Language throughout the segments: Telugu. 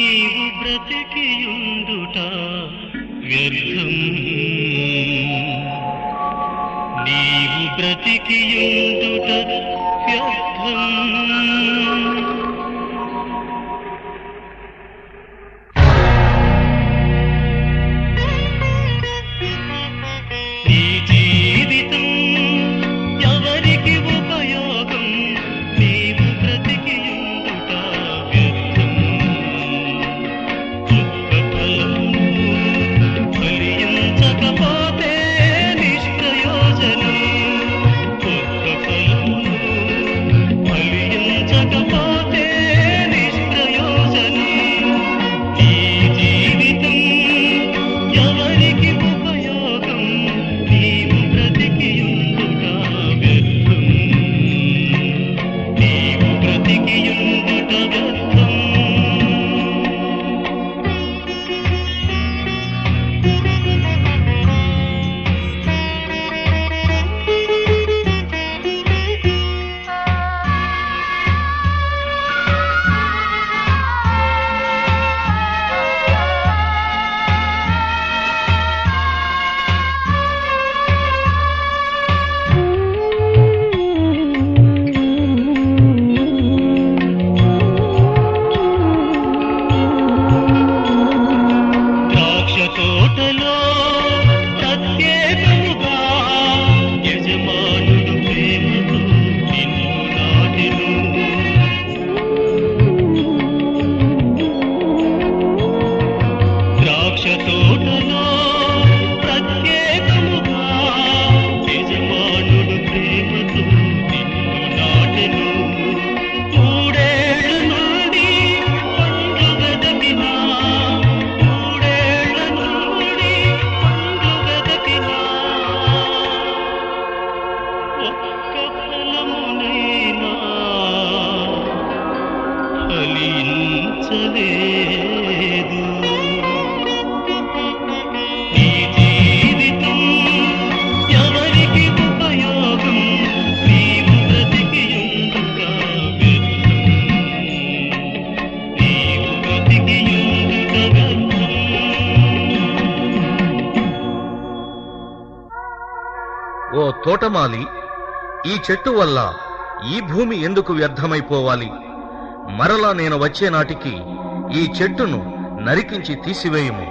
నీవు బ్రతికియుండుట వ్యర్థం నీవు బ్రతికియుండుట వ్యర్థం ఓ తోటమాలి, ఈ చెట్టు వల్ల ఈ భూమి ఎందుకు వ్యర్థమైపోవాలి? మరలా నేను వచ్చే నాటికి ఈ చెట్టును నరికించి తీసివేయుము.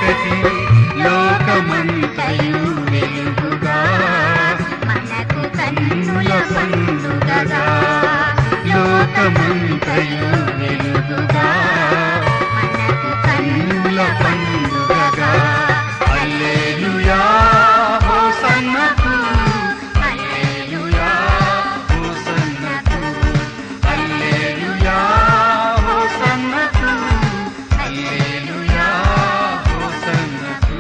ఒకటి లోకమంతయు వెలుగుగా మనకు కన్నుల పండుగగా లోకమంతయు వెలుగుగా మనకు కన్నుల పండుగగా హల్లెలూయా హోసన్నకు హల్లెలూయా హోసన్నకు హల్లెలూయా హోసన్నకు హల్లెలూయా హోసన్నకు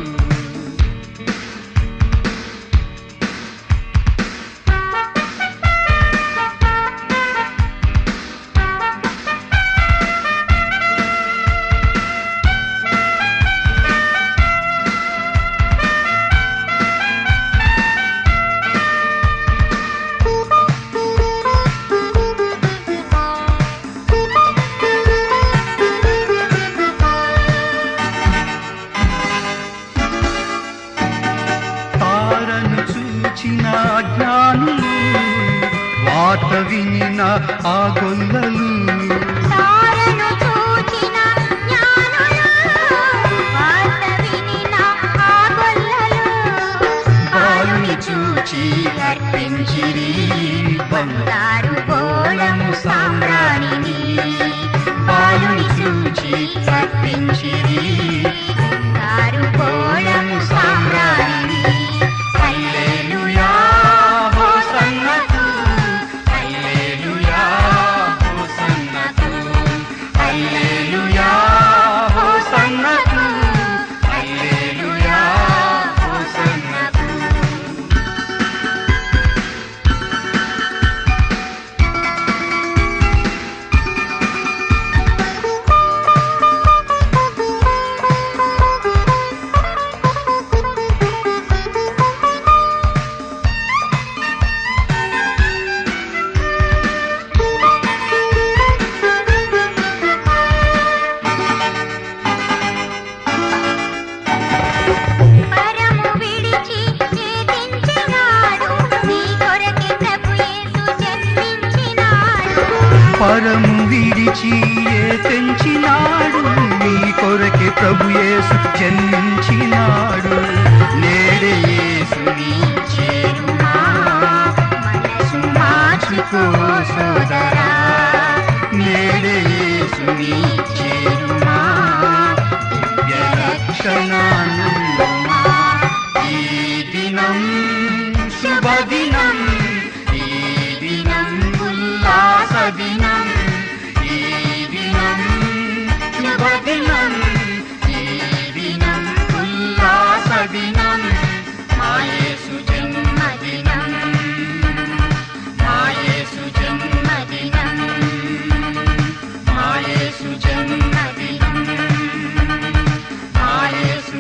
తారను చూచిన జ్ఞానులు వార్త వినిన ఆ గొల్లలు తారను చూచిన జ్ఞానులు వార్త వినిన ఆ గొల్లలు బాలుని చూచి అర్పించిరి బంగారు గోళము సామ్రాణిని బాలుని చూచి అర్పించిరి బంగారు గోళము సామ్రాణిని హల్లెలూయా హోసన్నకు హల్లెలూయా హోసన్నకు హల్లెలూయా హోసన్నకు హల్లెలూయా హోసన్నకు పరము విడిచి చేతించినాడు నీ కొరకే ప్రభు యేసు జన్మించినాడు పరము విడిచి తెంచినాడు నీ కొరకే ప్రభు యేసు జన్మించినాడు నేడే యేసుని చేరుమా మనసు మార్చుకో సోదరా నేడే యేసుని చేరుమా దివ్య రక్షణానందమా ఈ దినం శుభదినం ఈ దినం ఉల్లాస దినం ఈ దినం శుభదినం ఈ దినం ఉల్లాస దినం మా యేసు జన్మదినం మా యేసు జన్మదినం మా యేసు జన్మదినం మా యేసు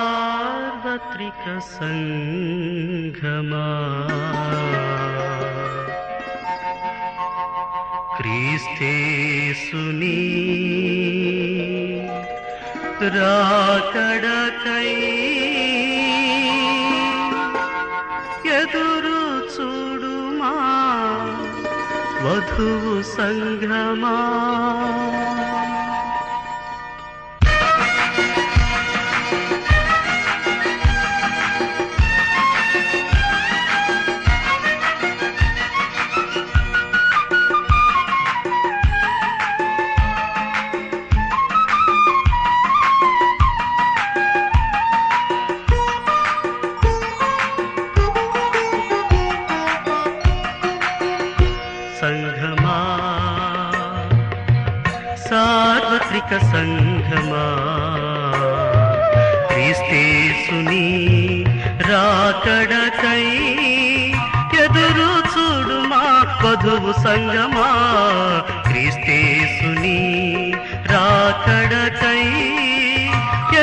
సార్వత్రిక సంఘమా క్రీస్తేసుని రాకడకై ఎదురు చూడుమా వధువు సంఘమా. సంఘమా సార్వత్రిక సంఘమా క్రీస్తేసుని రాకడకై ఎదురు చూడుమా వధువు సంఘమా క్రీస్తేసుని రాకడకై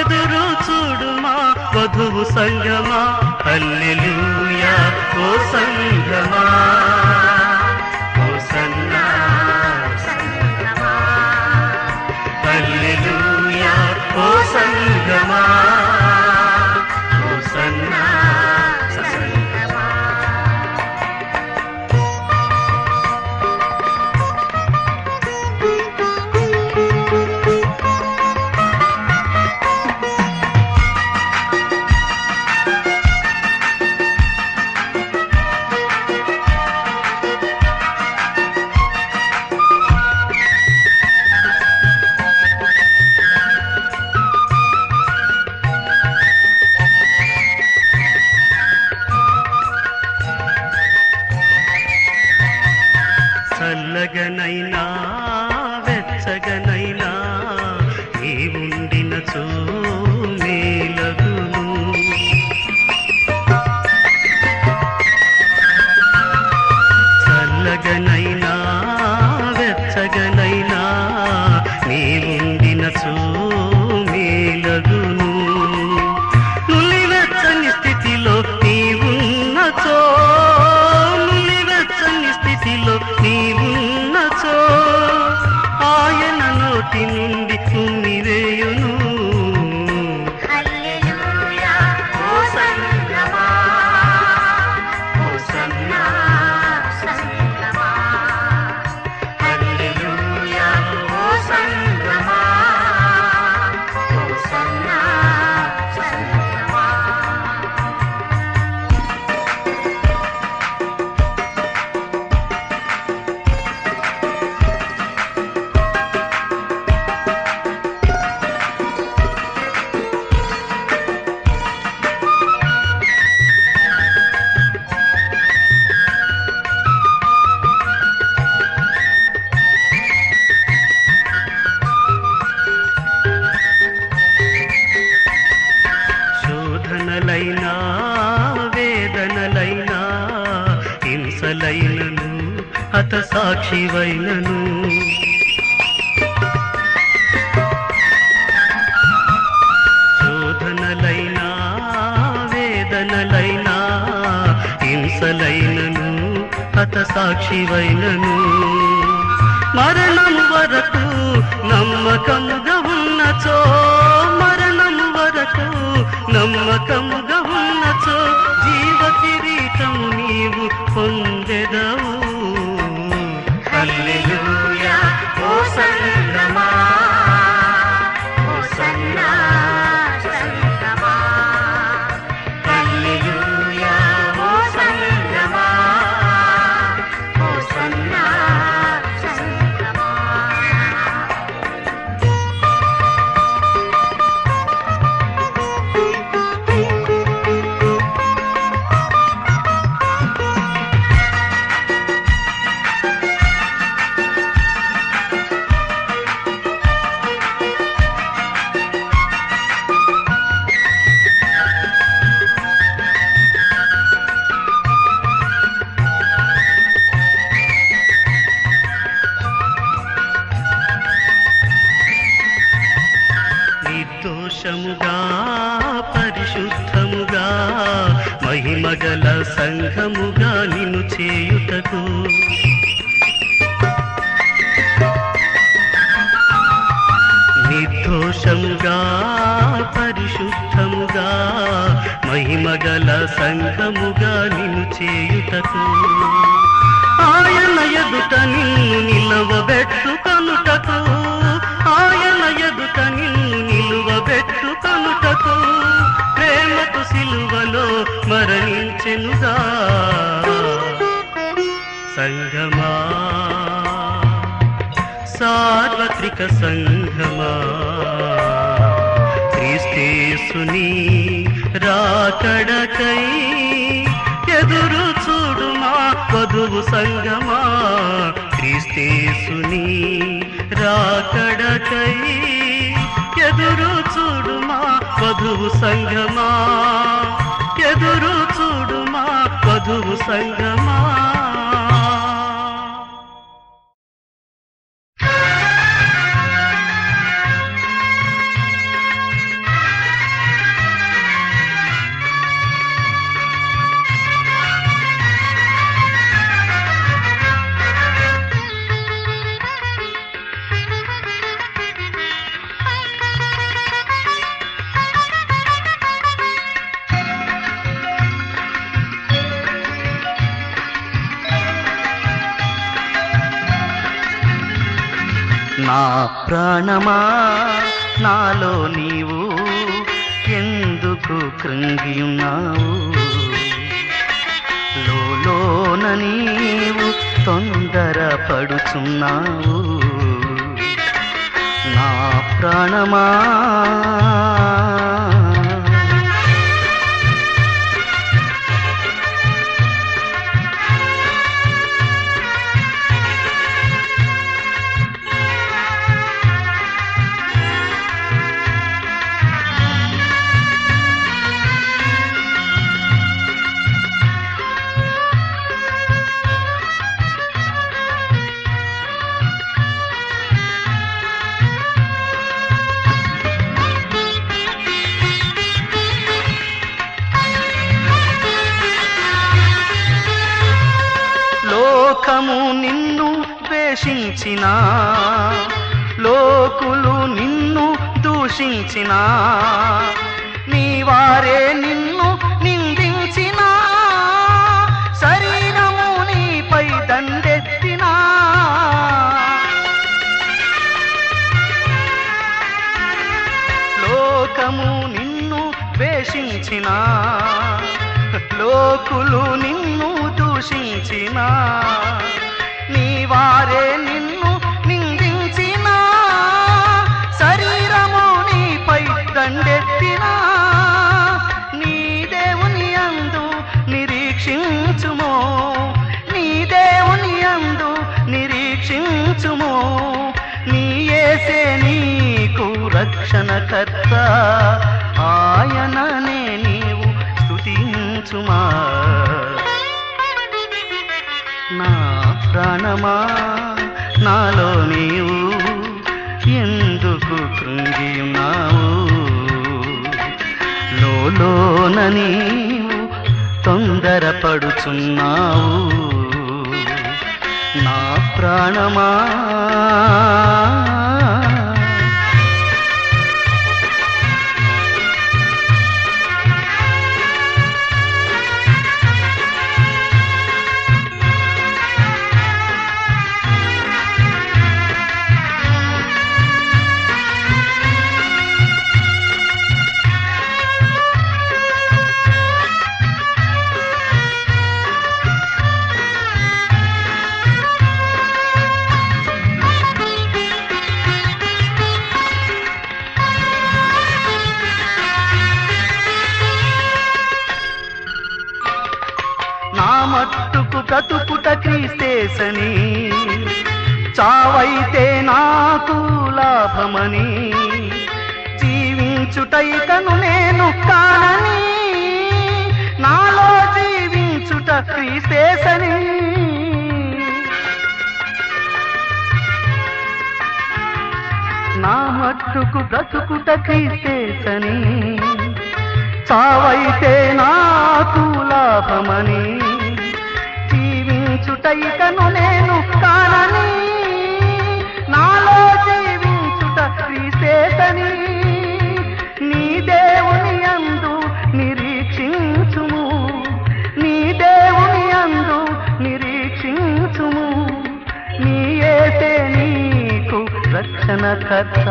ఎదురు చూడుమా వధువు సంఘమా. హల్లెలూయా ఓ సంఘమా హల్లెలూయా ఓ సంఘమా హోసన్నా సంఘమా. చల్లగనైనా వెచ్చగనైనా నీ ఉండినచో మేలగును. చల్లగనైనా వెచ్చగనైనా నీ ఉండినచో మేలగును. నులివెచ్చని స్థితిలో నీ ఉన్నచో నీవున్నచో ఆయన నోటి నుండి ఉమ్మివేయును. హల్లెలూయా ఓ సంఘమా హోసన్నా సంఘమా. హల్లెలూయా ఓ సంఘమా హోసన్నా సంఘమా. శోధనలైనా వేదనలైనా హింసలైనను హత సాక్షివైనను శోధనలైనా వేదనలైనా హింసలైనను హత సాక్షివైనను మరణము వరకు నమ్మకముగా ఉన్నచో మరణము వరకు నమ్మకముగా ఉన్నచో జీవ కిరీటము నీవు పొందెదవు. హల్లెలూయా ఓ సంఘమా హోసన్నా సంఘమా. హల్లెలూయా ఓ సంఘమా హోసన్నా సంఘమా. పరిశుద్ధముగా మహిమగల సంఘముగా నిన్ను చేయుటకు నిర్దోషముగా పరిశుద్ధముగా మహిమగల సంఘముగా నిన్ను చేయుటకు ఆయన ఎదుట నిన్ను నిలవబెట్టుకొనుటకు ఆయన ఎదుట నిన్ను నిలువబెట్టుకొనుటకు ప్రేమకు సిలువలో మరణించెనుగా సంగమా సార్వత్రిక సంఘమా క్రీస్తేసుని రాకడకై ఎదురు చూడుమా వధువు సంగమా క్రీస్తేసుని రాకడకై ఎదురు చూడుమా వధువు సంగమా ఎదురు చూడుమా వధువు సంగమా నా ప్రాణమా నాలో నీవు ఎందుకు కృంగియున్నావు లోలోన నీవు తొందరపడుచున్నావు నా ప్రాణమా లోకము నిన్ను ద్వేషించినా లోకులు నిన్ను దూషించినా నీ వారే నిన్ను నిందించినా శరీరము నీపై దండెత్తినా లోకము నిన్ను ద్వేషించినా లోకులు నిన్ను దూషించినా నీ వారే నిన్ను నిందించినా శరీరము నీపై దండెత్తినా నీ దేవుని యందు నిరీక్షించుమో నీ దేవుని యందు నిరీక్షించుమో నీ యేసే నీకు రక్షణకర్త ఆయననే నీవు స్తుతించుమా నా ప్రాణమా నాలో నీవు ఎందుకు కృంగియున్నావు లోలోన నీవు తొందరపడుచున్నావు నా ప్రాణమా మట్టుకు బ్రతుకుట క్రీస్తేసని చావైతే నాకు లాభమని జీవించుటైకను నేను కానని నాలో జీవించుట క్రీస్తేసని నా మట్టుకు బ్రతుకుట క్రీస్తేసని సావైతే నాకు లాభమని జీవించుటైకను నేను కానని నాలో జీవించుట క్రీస్తేతని నీ దేవుని యందు నిరీక్షించుము నీ దేవుని యందు నిరీక్షించుము నీ యేసే నీకు రక్షణకర్త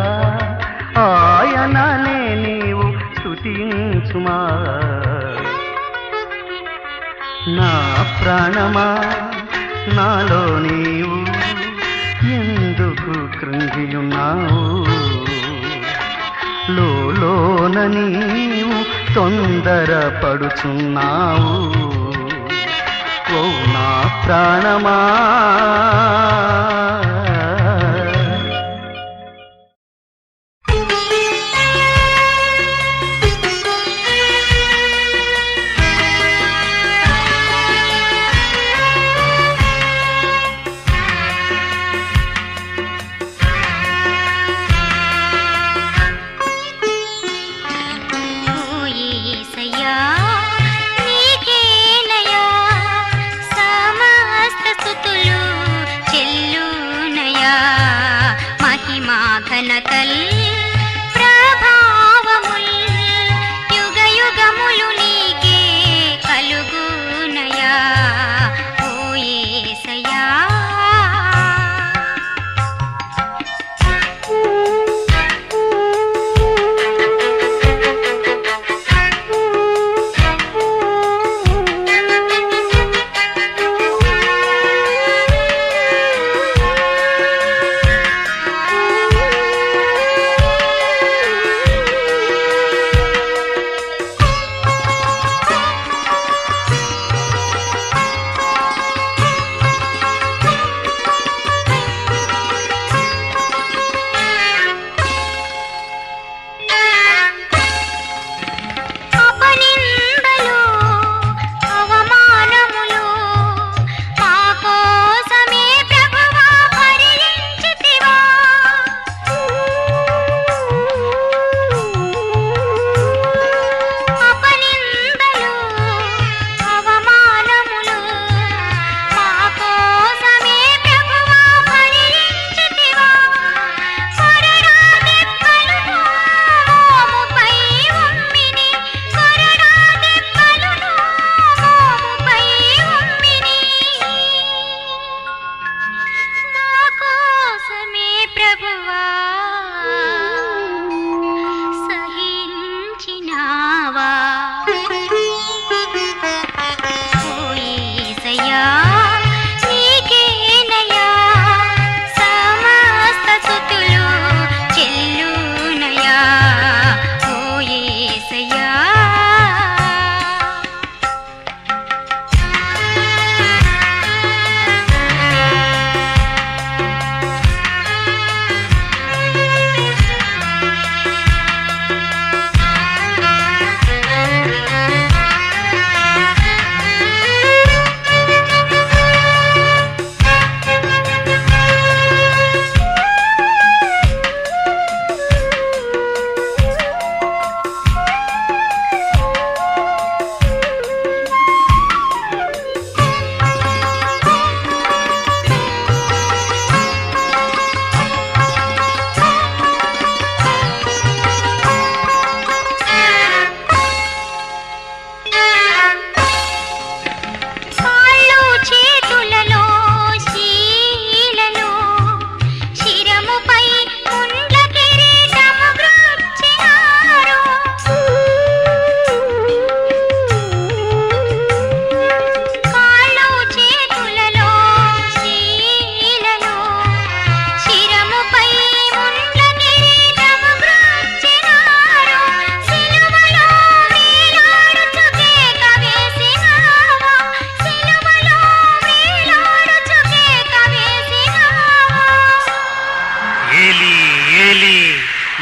ఆయననే నీవు స్తుతించుమా నా ప్రాణమా నాలో నీవు ఎందుకు కృంగియున్నావు లోన నీవు తొందరపడుచున్నావు ఓ నా ప్రాణమా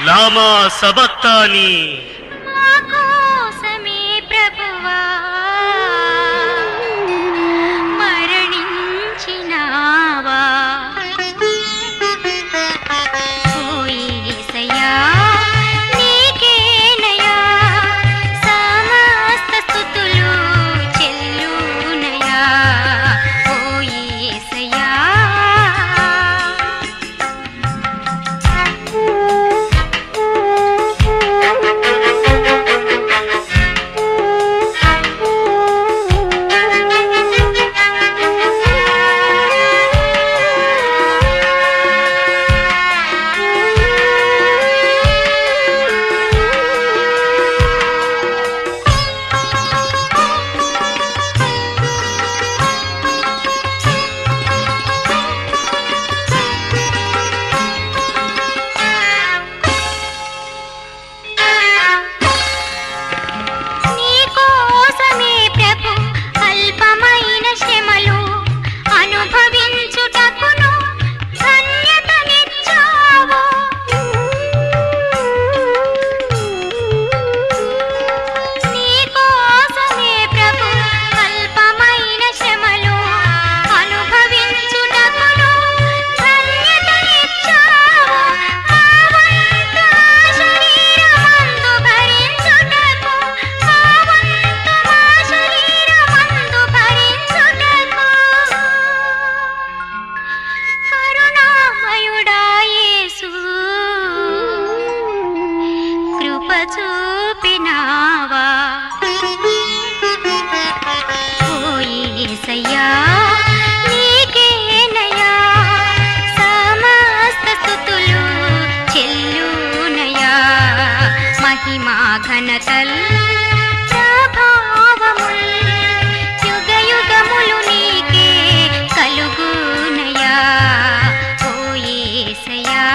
లామా సబక్తాని. మా కోసమే ప్రభువా మరణించినావా. ఓ యేసయ్యా నీకేనయ్యా సమస్త ప్రభావముల్ యుగ యుగములు నీకే కలుగునయా ఓ యేసయ్యా.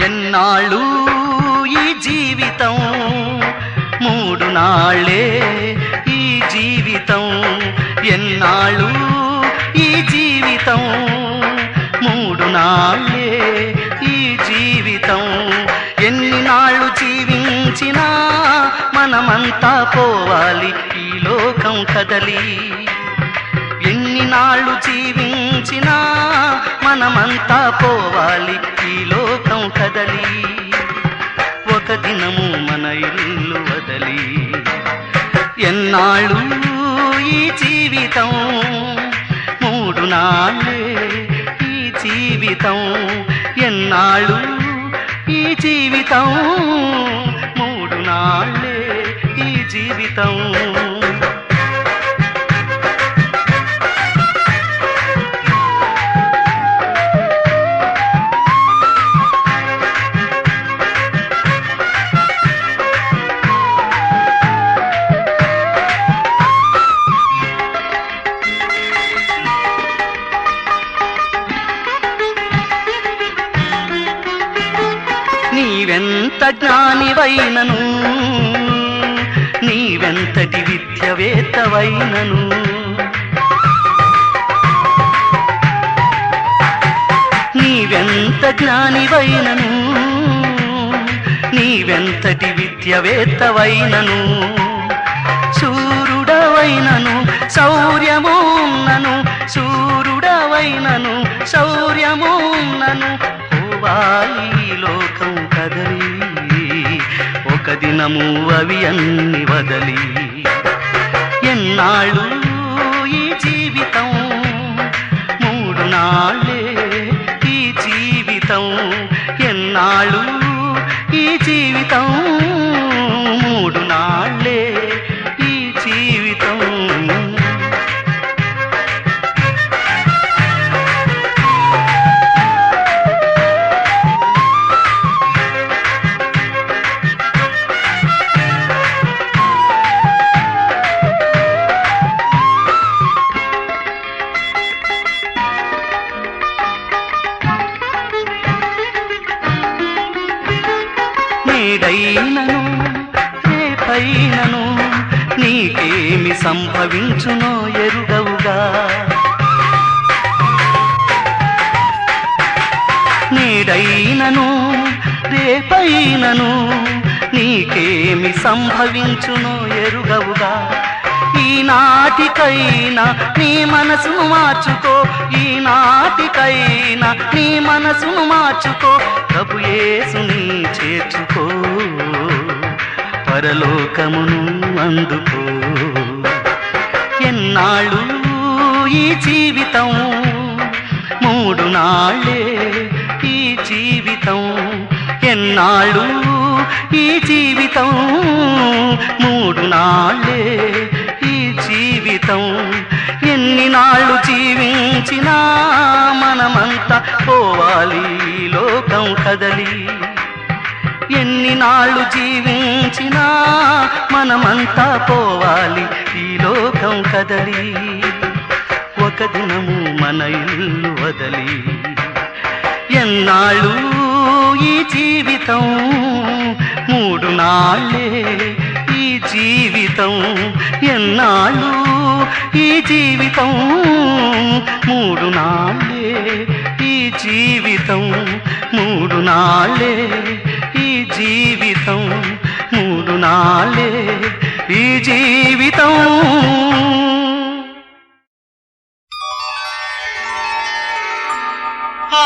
ఎన్నాళ్ళు ఈ జీవితం, 3 నాళ్ళే ఈ జీవితం. ఎన్నాళ్ళు ఈ జీవితం, 3 నాళ్ళే ఈ జీవితం. ఎన్ని నాళ్ళు జీవించినా మనమంతా పోవాలి ఈ లోకం కదలి. ఎన్ని నాళ్ళు జీవించినా మనమంతా పోవాలి ఈ లోకం కదలి. ఒక దినము మన ఇల్లు వదలి. ఎన్నాళ్ళు ఈ జీవితం, 3 నాళ్ళే ఈ జీవితం. ఎన్నాళ్ళు ఈ జీవితం, 3 నాళ్ళే ఈ జీవితం. నీవెంత జ్ఞానివైనను, నీవెంతటి విద్యవేత్తవైనను, నీవెంత జ్ఞానివైనను, నీవెంతటి విద్యవేత్తవైనను, శూరుడవైనను శౌర్యమున్నను, శూరుడవైనను శౌర్యమున్నను పోవాలి లోకం కదలి. ఒక దినము అవి అన్ని వదలి. ఎన్నాళ్ళు ఈ జీవితం, 3 నాళ్ళే ఈ జీవితం. ఎన్నాళ్ళు ఈ జీవితం, 3 నాళ్ళే ఈ జీవితం. నేడైనను రేపైనను నీకేమి సంభవించునో ఎరుగవుగా. నేడైనను రేపైనను నీకేమి సంభవించునో ఎరుగవుగా. ఈనాటికైనా నీ మనసును మార్చుకో, ఈనాటికైనా నీ మనసును మార్చుకో. ప్రభు యేసుని చేర్చుకో, పరలోకమును అందుకో. ఎన్నాళ్ళు ఈ జీవితం, 3 నాళ్ళే ఈ జీవితం. ఎన్నాళ్ళు ఈ జీవితం, 3 నాళ్ళే ఈ జీవితం. ఎన్ని నాళ్ళు జీవించినా మనమంతా పోవాలి లోకం కదలి. ఎన్ని నాళ్ళు జీవించినా మనమంతా పోవాలి ఈ లోకం కదలి. ఒక దినము మన ఇల్లు వదలి. ఎన్నాళ్ళు ఈ జీవితం, 3 నాళ్ళే ఈ జీవితం. ఎన్నాళ్ళు ఈ జీవితం, 3 నాళ్ళే ఈ జీవితం. 3 నాళ్ళే ఈ జీవితం, 3 నాళ్ళే ఈ జీవితం. ఆ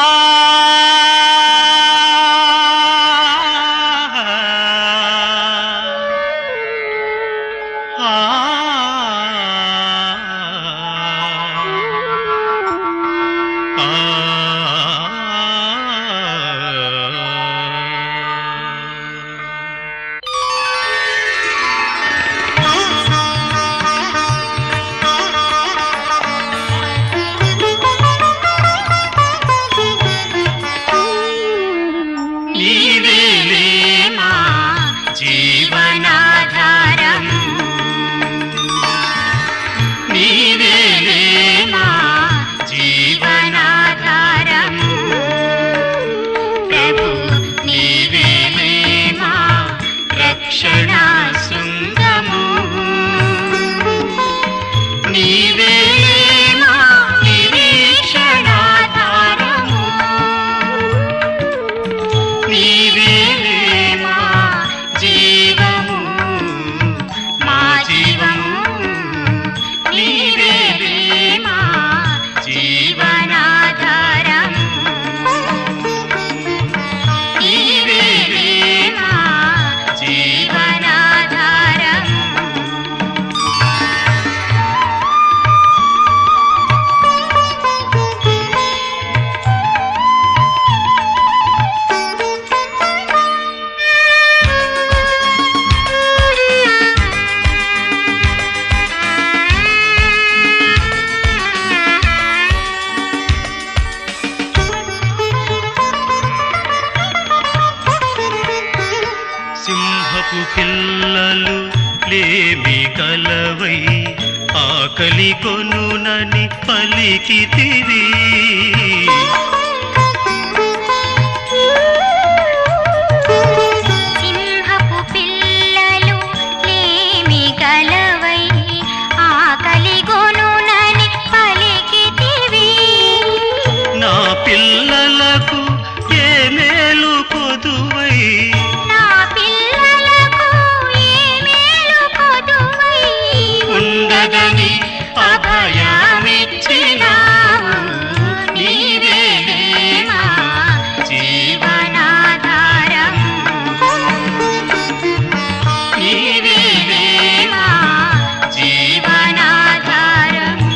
నాకు పిల్లలు లేమి కలవై ఆకలి కొనునని పలికితివి. సింహపు పిల్లలు లేమి గలవై ఆకలి గొనునని పలికితివి. నా పిల్లలకు ఏ మేలు కొదువై నా పిల్లలకు ఏ మేలు కొదువై ఉండదని అభయమిచ్చినావు. నీవేలే మా జీవనాధారము. నీవేలే మా జీవనాధారము.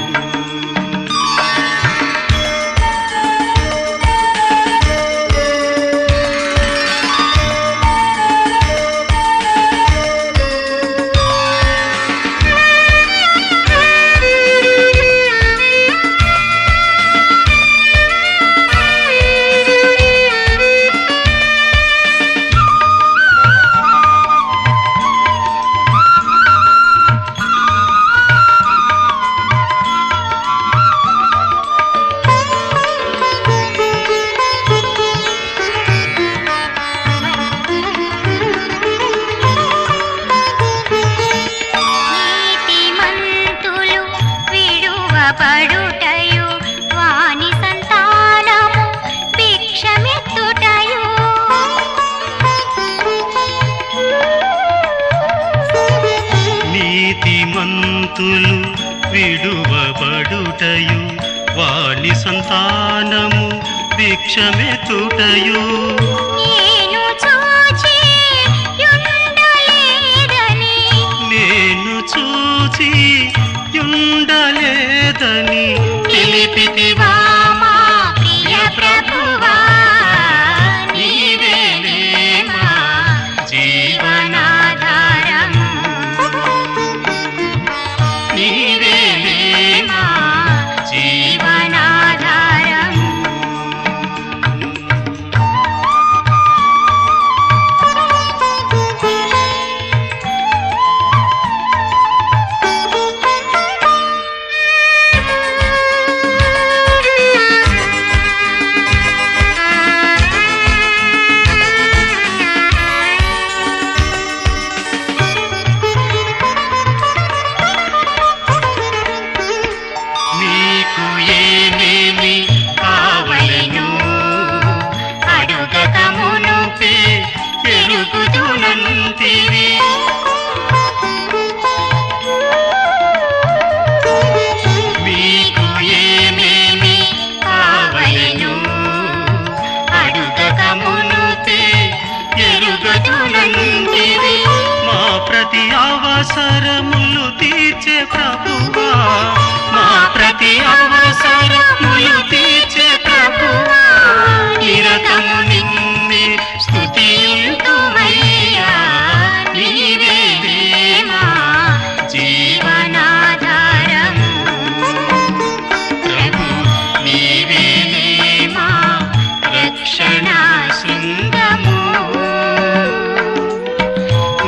నీతిమంతులు విడువబడుటయు వాని సంతానము భిక్షమెత్తుటయు. నీతిమంతులు విడువబడుటయు వాని సంతానము భిక్షమెత్తుటయు. నేను చూచి యుండలేదని నేను చూచి ఉండలేదని తెలిపితివా మా ప్రియ ప్రభువా. నీవేలే మా జీవనాధారము. నీవేలే మా జీవనాధారము. నీకు ఏమేమి కావలెను అడుగకమునుపే ఎరుగుదునంటివి. మీకు ఏమేమి కావలెను అడుగకమునుపే ఎరుగుదునంటివి. మా ప్రతి అవసరములు తీర్చే ప్రభువా, మా ప్రతి అవసరములు తీర్చే ప్రభువా. నిరతము నిన్నే స్తుతింతుమయ్యా. నీవేలే మా జీవనాధారము. ప్రభు, నీవేలే మా రక్షణ శృంగము.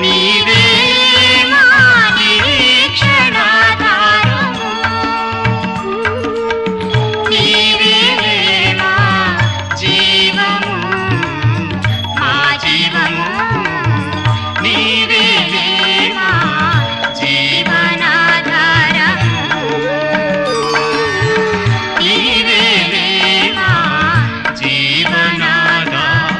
నీవేలే మా నిరీక్షణాధారము. నీవేలే మా జీవము, మా జీవము. నీవేలే మా జీవనాధారము. నీవేలే మా జీవనాధారము.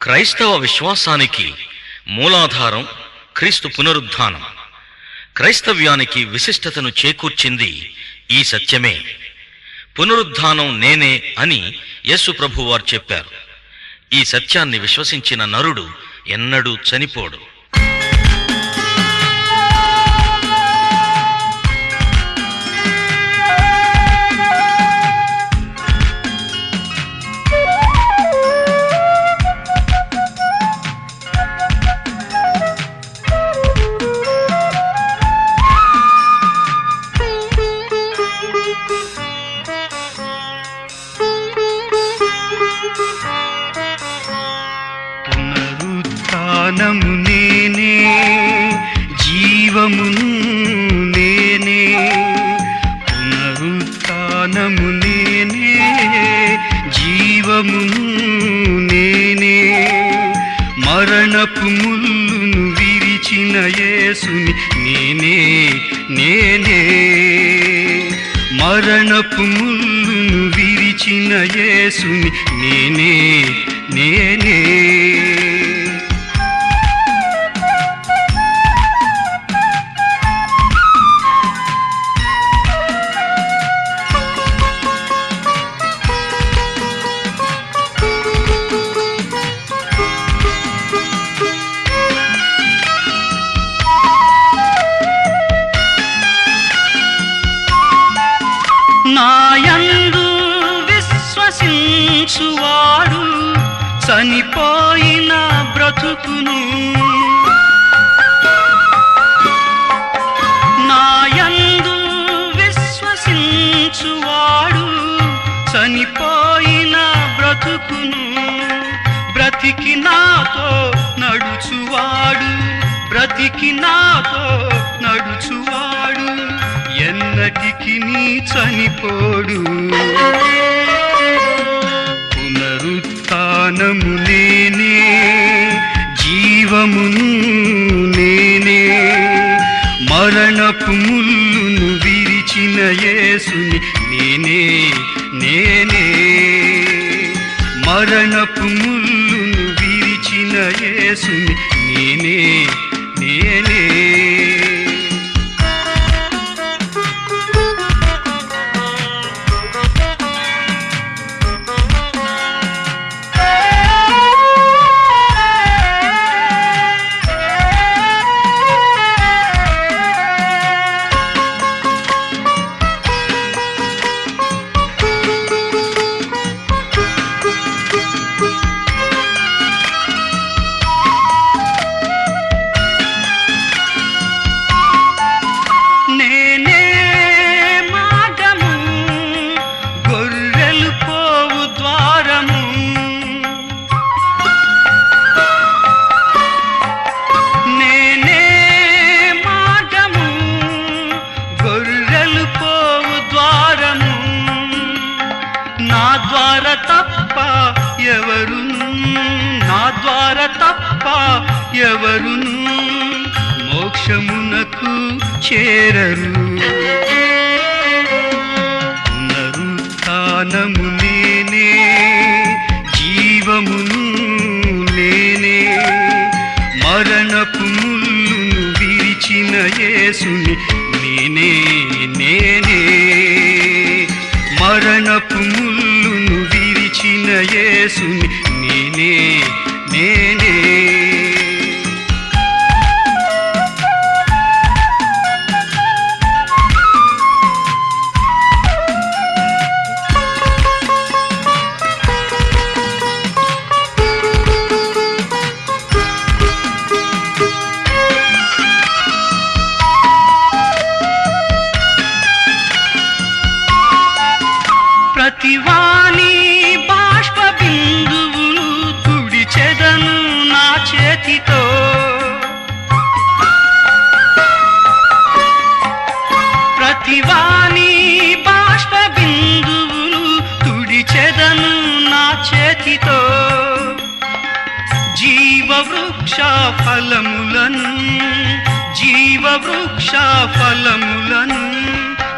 క్రైస్తవ విశ్వాసానికి మూలాధారం క్రీస్తు పునరుద్ధానం. క్రైస్తవ్యానికి విశిష్టతను చేకూర్చింది ఈ సత్యమే. పునరుద్ధానం నేనే అని యేసు ప్రభువారు చెప్పారు. ఈ సత్యాన్ని విశ్వసించిన నరుడు ఎన్నడూ చనిపోడు. పునరుత్థానము నేనే, జీవమును నేనే, మరణపు ముల్లును విరిచిన యేసుని నేనే నేనే, మరణపు ముల్లును విరిచిన యేసుని నేనే నేనే. నాయందు విశ్వసించువాడు చనిపోయిన బ్రతుకును, నాయందు విశ్వసించువాడు చనిపోయిన బ్రతుకును, బ్రతికి నాతో నడుచువాడు, బ్రతికి నాతో నడుచువాడు ఎన్నటికి నీ చనిపోడు. పునరుత్థానము నేనే, జీవమును నేనే, మరణపు ముల్లును విరిచిన యేసుని నేనే నేనే, మరణపు ముల్లును విరిచిన యేసుని నేనే నేనే. నా ద్వారా తప్ప ఎవరును మోక్షమునకు చేరరు. పునరుత్థానము నేనే, జీవమును నేనే, మరణపు ముల్లును విరిచిన యేసుని నేనే నేనే, మరణపు ముల్లును విరిచిన యేసుని నేనే నేనే. ప్రతివాని బాష్ప బిందువులు తుడిచెదను నా చేతితో, ప్రతివాని బాష్ప బిందువులు తుడిచెదను నా చేతితో, జీవవృక్ష ఫలములను, జీవవృక్ష ఫలములను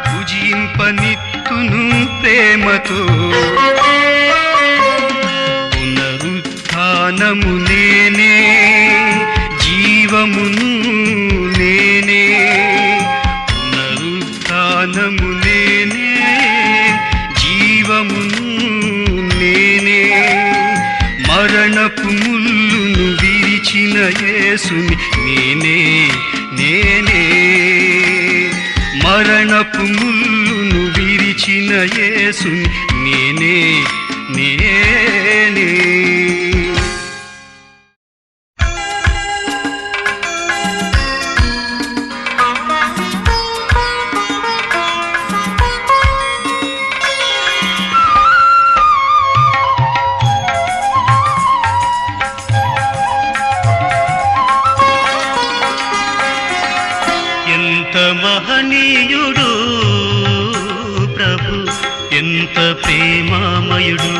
భుజింపనిత్తును ప్రేమతో. పునరుత్థానము నేనే, జీవమును నేనే, పునరుత్థానము నేనే, జీవమును నేనే, మరణపు ముల్లును విరిచిన యేసుని నేనే నేనే, మరణపు ముల్లును విరిచిన యేసుని నేనే నేనే. ఎంత మహనీయుడు ప్రభు ఎంత ప్రేమామయుడు,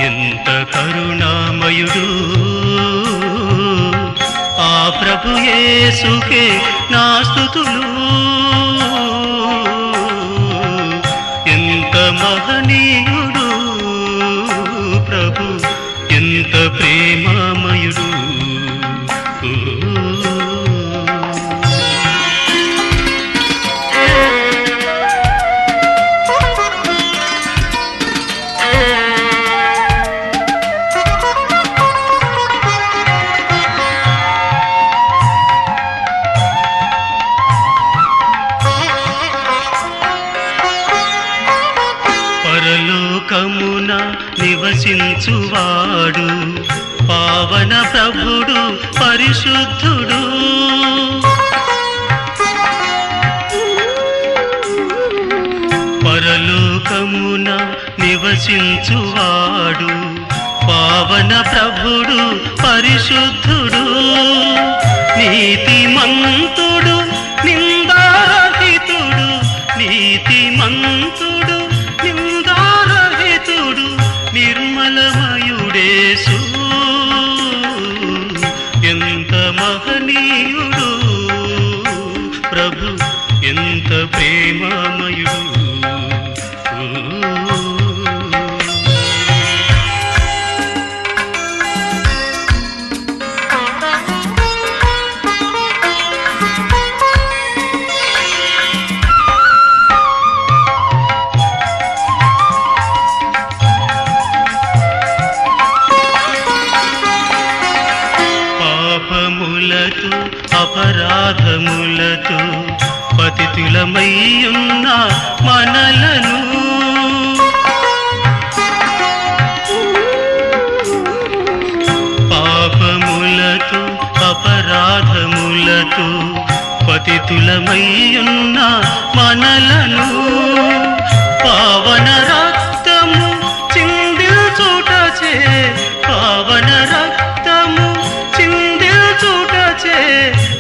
ఎంత కరుణామయుడు. ఆ ప్రభు యేసుకే నా స్తుతులు. ఎంత మహనీయుడు ప్రభు, ఎంత ప్రేమామయుడు. పరలోకమున నివసించువాడు పావన ప్రభుడు పరిశుద్ధుడు. పరలోకమున నివసించువాడు పావన ప్రభుడు పరిశుద్ధుడు. నీతిమంతుడు నిందారహితుడు, నీతిమంతుడు నిందారహితుడు, నిర్మలమయుడేసు. ఎంత మహనీయుడు ప్రభు, ఎంత ప్రేమామయుడు. పాపములతో అపరాధములతో పతితులమయ్యున్న మనలను పాపములతో అపరాధములతో పతితులమయ్యున్న మనలను పావన రక్తము చిందిల్చుటచే, పావన రక్తము చిందిల్చుటచే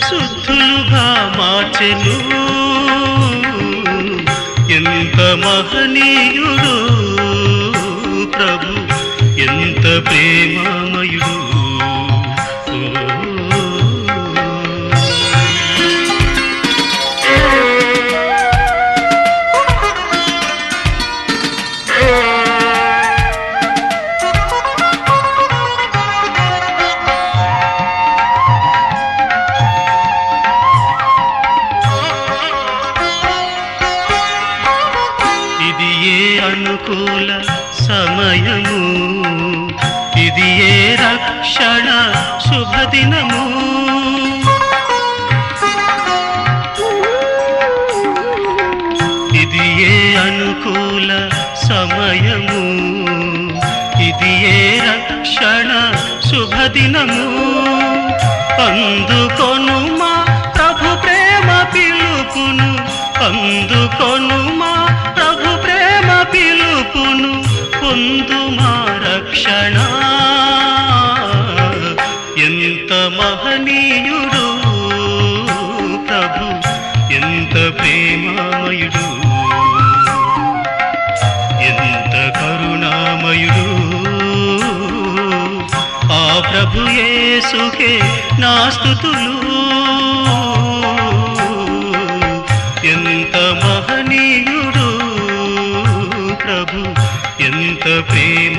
శుద్ధులుగా మార్చెను. ఎంత మహనీయుడు ప్రభు, ఎంత ప్రేమామయుడు. ఇది ఏ అనుకూల సమయము, ఇది ఏ రక్షణ శుభదినము. ఇది ఏ అనుకూల సమయము, ఇది ఏ రక్షణ శుభదినము. అందుకొనుమా ప్రభు ప్రేమ పిలుపును, అందుకొనుమా ప్రభు ప్రేమ పిలుపును, పొందుమా రక్షణ. ఎంత మహనీయుడు ప్రభు, ఎంత ప్రేమామయుడు, ఎంత కరుణామయుడు. ఆ ప్రభు యేసుకే నా స్తుతులు. ఎంత మహనీయుడు ప్రభు, ఎంత ప్రేమ